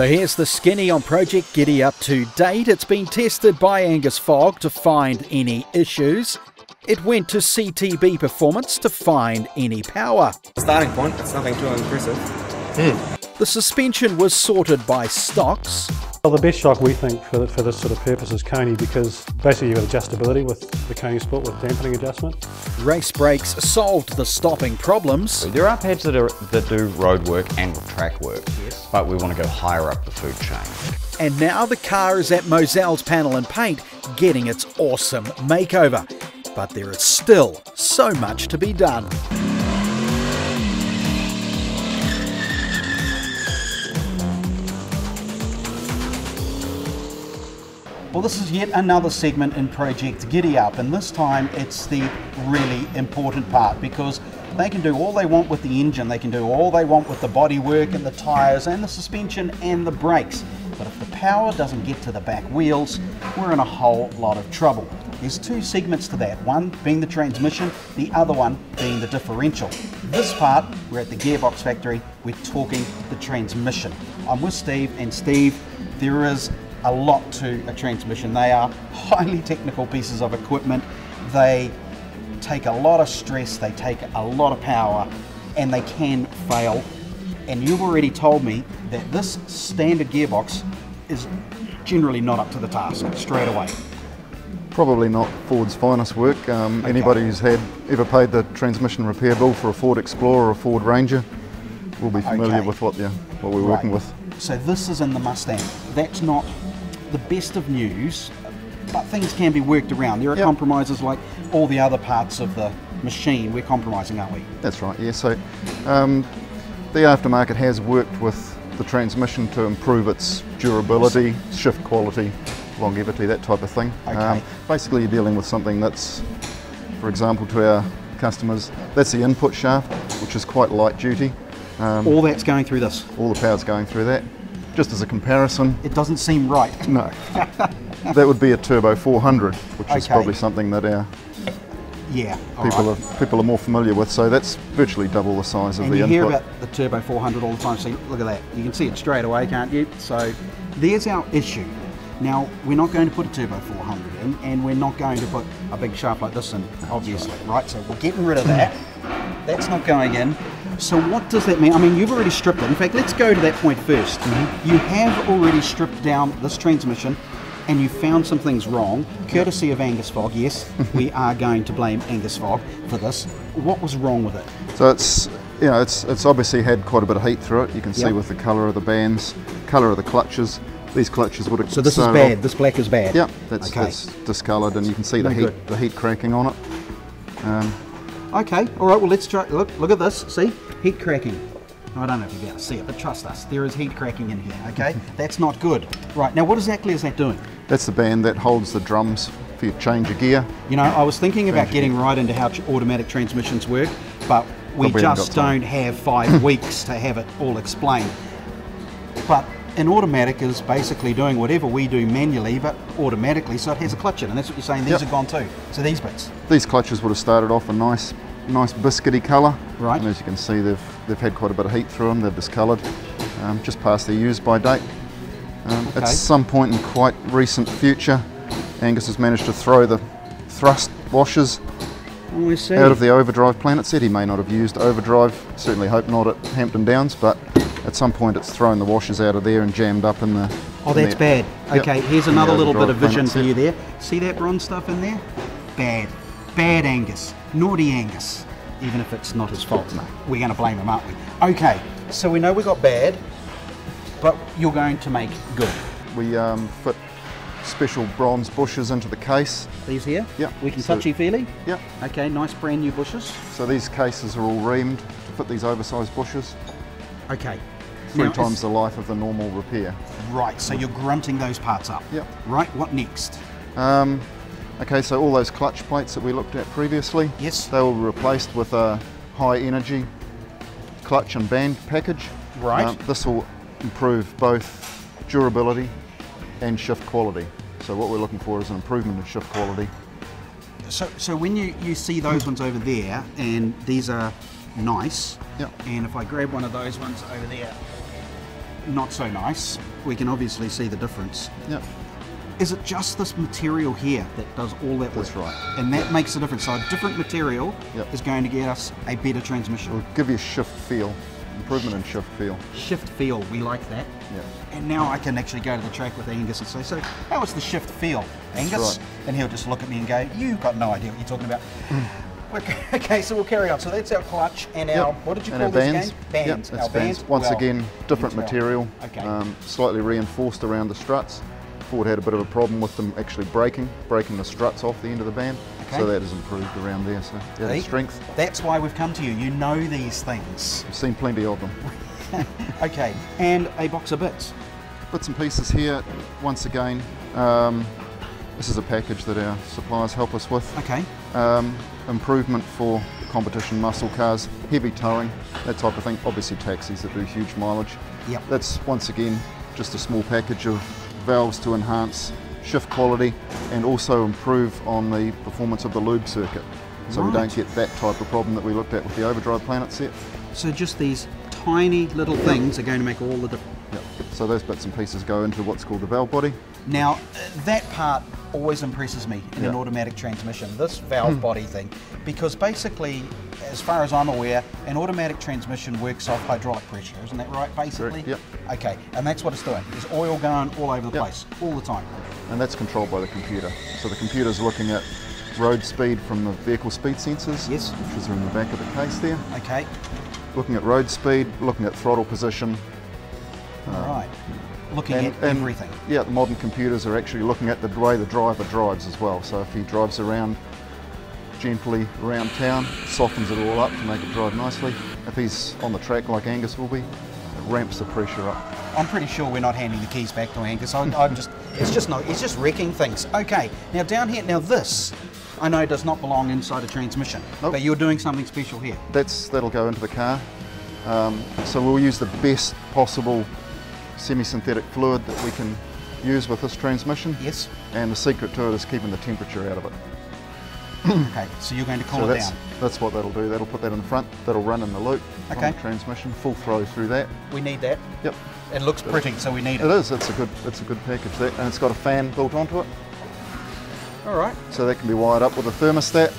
So here's the Skinny on Project Giddy-Up to date. It's been tested by Angus Fogg to find any issues. It went to CTB Performance to find any power. Starting point, it's nothing too impressive. The suspension was sorted by stocks. Well, the best shock we think for this sort of purpose is Coney, because basically you've got adjustability with the Coney split with dampening adjustment. Race brakes solved the stopping problems. There are pads that do road work and track work, yes, but we want to go higher up the food chain. And now the car is at Mozel's Panel and Paint getting its awesome makeover. But there is still so much to be done. Well, this is yet another segment in Project Giddy-Up, and this time it's the really important part, because they can do all they want with the engine, they can do all they want with the bodywork and the tyres and the suspension and the brakes, but if the power doesn't get to the back wheels, we're in a whole lot of trouble. There's two segments to that, one being the transmission, the other one being the differential. This part, we're at the Gearbox factory, we're talking the transmission. I'm with Steve, and Steve, there is a lot to a transmission. They are highly technical pieces of equipment. They take a lot of stress, they take a lot of power, and they can fail. And you've already told me that this standard gearbox is generally not up to the task straight away. Probably not Ford's finest work. Anybody who's ever paid the transmission repair bill for a Ford Explorer or a Ford Ranger will be familiar with what we're working with. So this is in the Mustang. That's not the best of news, but things can be worked around. There are compromises like all the other parts of the machine. We're compromising, aren't we? That's right, yeah. So the aftermarket has worked with the transmission to improve its durability, shift quality, longevity, that type of thing. Okay. Basically you're dealing with something that's, for example, to our customers, that's the input shaft, which is quite light duty. All that's going through this? All the power's going through that. Just as a comparison. It doesn't seem right. No. That would be a Turbo 400, which is probably something that our people are more familiar with, so that's virtually double the size of the input. And you hear about the Turbo 400 all the time, so look at that. You can see it straight away, can't you? So there's our issue. Now, we're not going to put a Turbo 400 in, and we're not going to put a big shaft like this in, obviously, right? So we're getting rid of that. That's not going in. So what does that mean? I mean, you've already stripped it. In fact, let's go to that point first. You have already stripped down this transmission, and you found some things wrong, courtesy of Angus Fogg. Yes, we are going to blame Angus Fogg for this. What was wrong with it? So it's obviously had quite a bit of heat through it. You can see with the colour of the bands, colour of the clutches. These clutches would have. So this is bad. This black is bad. Yeah, that's discoloured, and you can see the heat cracking on it. Okay, all right. Well, let's try. Look at this. See, heat cracking. I don't know if you'll be able to see it, but trust us, there is heat cracking in here. Okay, that's not good. Right now, what exactly is that doing? That's the band that holds the drums for your change of gear. You know, I was thinking about getting right into how automatic transmissions work, but we just don't have 5 weeks to have it all explained. But an automatic is basically doing whatever we do manually, but automatically, so it has a clutch in, and that's what you're saying. These are gone too. So these bits. These clutches would have started off a nice biscuity colour. Right. And as you can see, they've had quite a bit of heat through them. They've discoloured, just past their use-by date. At some point in quite recent future, Angus has managed to throw the thrust washers out of the overdrive planet. Said he may not have used overdrive. Certainly hope not at Hampton Downs, but at some point it's thrown the washers out of there and jammed up in the... Oh, that's bad. Okay, here's another little bit of vision for you there. See that bronze stuff in there? Bad. Bad Angus. Naughty Angus. Even if it's not his fault. No, we're going to blame him, aren't we? Okay, so we know we got bad, but you're going to make good. We fit special bronze bushes into the case. These here? Yeah. We can touchy-feely? Yeah. Okay, nice brand new bushes. So these cases are all reamed to fit these oversized bushes. Okay. 3 times the life of the normal repair. Right, so you're grunting those parts up. Yep. Right, what next? Okay, so all those clutch plates that we looked at previously, they were replaced with a high energy clutch and band package. Right. This will improve both durability and shift quality. So what we're looking for is an improvement in shift quality. So when you see those ones over there, and these are nice, and if I grab one of those ones over there, not so nice. We can obviously see the difference. Yep. Is it just this material here that does all that work? That's right. And that makes a difference. So a different material Yep. is going to get us a better transmission. It'll give you shift feel, improvement in shift feel. Shift feel, we like that. Yeah. And now I can actually go to the track with Angus and say, so how is the shift feel, Angus? right. And he'll just look at me and go, you've got no idea what you're talking about. Okay, so we'll carry on. So that's our clutch and our, what did you And call our this bands. game? Bands. Yep, Our it's bands. bands. Once well, again, different well. material, Okay. slightly reinforced around the struts. Ford had a bit of a problem with them actually breaking the struts off the end of the band. Okay. So that has improved around there. So yeah, the See? strength. That's why we've come to you. You know these things. I've seen plenty of them. Okay, and a box of bits. Bits and pieces here. Once again, this is a package that our suppliers help us with. Okay. Improvement for competition muscle cars, heavy towing, that type of thing. Obviously taxis that do huge mileage. Yep. That's once again just a small package of valves to enhance shift quality and also improve on the performance of the lube circuit. So we Right. don't get that type of problem that we looked at with the overdrive planet set. So just these tiny little things are going to make all the difference. Yep. So those bits and pieces go into what's called the valve body. Now, that part always impresses me in an Yeah. automatic transmission, this valve body thing, because basically, as far as I'm aware, an automatic transmission works off hydraulic pressure, isn't that right, basically? Correct, Okay, and that's what it's doing. There's oil going all over the Yep. place, all the time. And that's controlled by the computer. So the computer's looking at road speed from the vehicle speed sensors, Yes. which is in the back of the case there. Okay, Looking at road speed, looking at throttle position. all right. Looking at everything. Yeah, the modern computers are actually looking at the way the driver drives as well. So if he drives around gently around town, softens it all up to make it drive nicely. If he's on the track like Angus will be, it ramps the pressure up. I'm pretty sure we're not handing the keys back to Angus. It's just wrecking things. Okay, now down here, now this, I know does not belong inside a transmission, Nope. but you're doing something special here. That'll go into the car. So we'll use the best possible semi-synthetic fluid that we can use with this transmission. Yes. And the secret to it is keeping the temperature out of it. Okay, so you're going to cool So it down. that's what that'll do. That'll put that in the front. That'll run in the loop Okay. on the transmission. Full throw through that. We need that. Yep. It looks pretty, so we need It it. is. It's a good package. That, and it's got a fan built onto it, All right. so that can be wired up with a thermostat.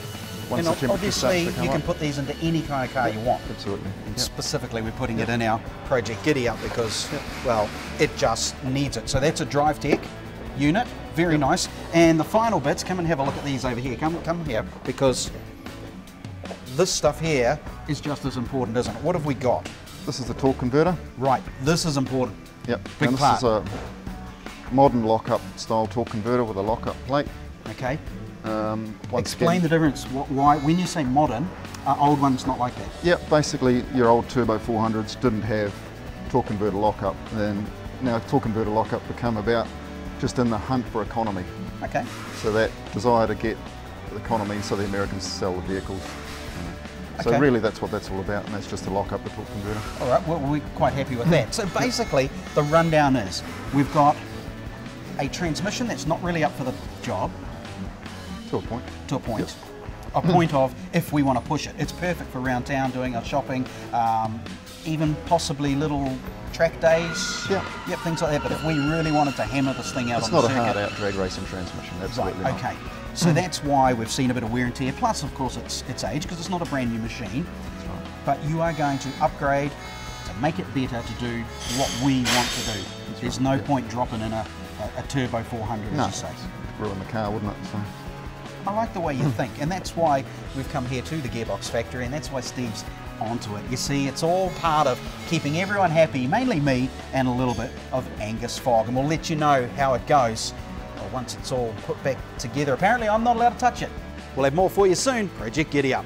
Once And the temperature obviously, starts to come you can up. put these into any kind of car you want. Absolutely. Yep. Specifically, we're putting it in our Project Giddy-Up because, well, it just needs it. So that's a drive tech unit, very nice. And the final bits, come and have a look at these over here. Come here, because this stuff here is just as important, isn't it? What have we got? This is the torque converter. Right, this is important. Yep. Big and this part. is a modern lock-up style torque converter with a lock-up plate. Okay. Once Explain again, the difference. Why, when you say modern, old ones not like that. Yeah, basically your old turbo 400s didn't have torque converter lockup, and now torque converter lockup become about just in the hunt for economy. Okay. So that desire to get economy, so the Americans sell the vehicles. So Okay. really that's what that's all about, and that's just to lock up the torque converter. All right, well, we're quite happy with that. So basically, the rundown is we've got a transmission that's not really up for the job To a point. to a point. A point of if we want to push it. It's perfect for around town doing our shopping, even possibly little track days. Yeah. Yep, things like that. But if we really wanted to hammer this thing out It's on not the a circuit, hard out drag racing transmission, right? absolutely not. Okay. So that's why we've seen a bit of wear and tear. Plus, of course, it's age because it's not a brand new machine. That's right. But you are going to upgrade to make it better to do what we want to do. There's no point dropping in a turbo 400, No, as you say. ruin the car, wouldn't it? So. I like the way you think, and that's why we've come here to the Gearbox factory, and that's why Steve's onto it. You see, it's all part of keeping everyone happy, mainly me, and a little bit of Angus Fogg, and we'll let you know how it goes once it's all put back together. Apparently, I'm not allowed to touch it. We'll have more for you soon. Project Giddy-Up.